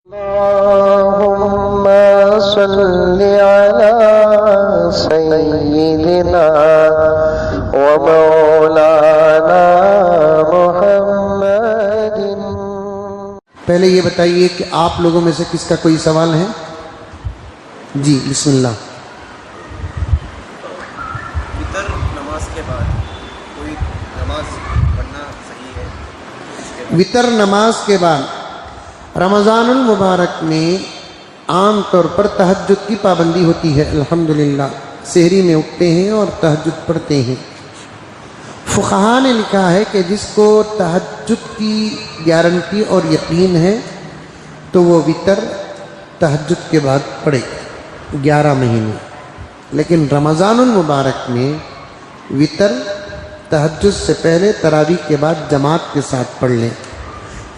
اللهم صل على سيدنا ومولانا محمد۔ پہلے یہ بتائیے کہ آپ لوگوں میں سے کس کا کوئی سوال ہے؟ جی بسم اللہ۔ وطر نماز کے بعد کوئی نماز پڑھنا صحیح ہے؟ وطر نماز کے بعد رمضان المبارک میں عام طور پر تہجد کی پابندی ہوتی ہے۔ الحمدللہ سحری میں اٹھتے ہیں اور تہجد پڑھتے ہیں۔ فقہاء نے لکھا ہے کہ جس کو تہجد کی گارنٹی اور یقین ہے تو وہ وطر تہجد کے بعد پڑھے 11 مہینے، لیکن رمضان المبارک میں وطر تہجد سے پہلے تراویح کے بعد جماعت کے ساتھ پڑھ لیں۔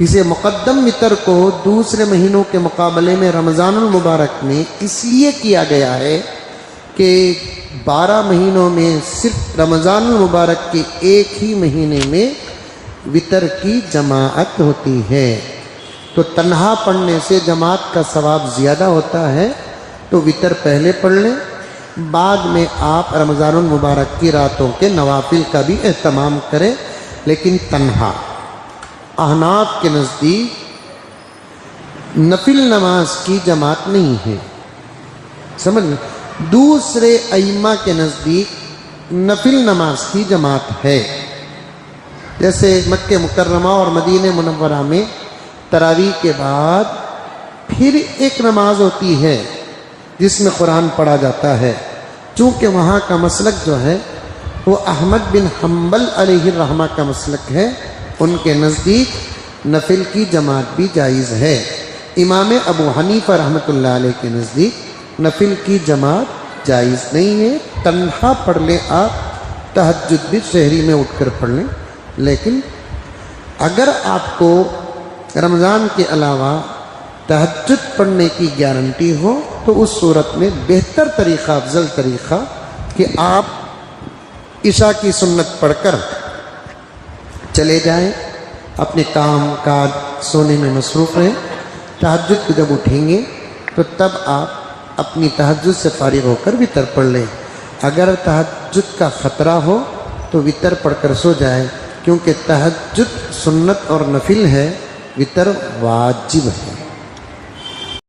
اسے مقدم وطر کو دوسرے مہینوں کے مقابلے میں رمضان المبارک میں اس لیے کیا گیا ہے کہ 12 مہینوں میں صرف رمضان المبارک کے ایک ہی مہینے میں وطر کی جماعت ہوتی ہے، تو تنہا پڑھنے سے جماعت کا ثواب زیادہ ہوتا ہے، تو وطر پہلے پڑھ لیں، بعد میں آپ رمضان المبارک کی راتوں کے نوافل کا بھی اہتمام کریں، لیکن تنہا۔ احناف کے نزدیک نفل نماز کی جماعت نہیں ہے، سمجھ لیں۔ دوسرے ائمہ کے نزدیک نفل نماز کی جماعت ہے، جیسے مکہ مکرمہ اور مدینہ منورہ میں تراویح کے بعد پھر ایک نماز ہوتی ہے جس میں قرآن پڑھا جاتا ہے۔ چونکہ وہاں کا مسلک جو ہے وہ احمد بن حنبل علیہ الرحمہ کا مسلک ہے، ان کے نزدیک نفل کی جماعت بھی جائز ہے۔ امام ابو حنیفہ رحمۃ اللہ علیہ کے نزدیک نفل کی جماعت جائز نہیں ہے، تنہا پڑھ لیں آپ، تہجد بھی شہری میں اٹھ کر پڑھ لیں، لیکن اگر آپ کو رمضان کے علاوہ تہجد پڑھنے کی گارنٹی ہو تو اس صورت میں بہتر طریقہ، افضل طریقہ کہ آپ عشاء کی سنت پڑھ کر چلے جائیں، اپنے کام کاج سونے میں مصروف رہیں، تہجد کو جب اٹھیں گے تو تب آپ اپنی تہجد سے فارغ ہو کر وطر پڑھ لیں۔ اگر تہجد کا خطرہ ہو تو وطر پڑھ کر سو جائیں، کیونکہ تہجد سنت اور نفل ہے، وطر واجب ہے۔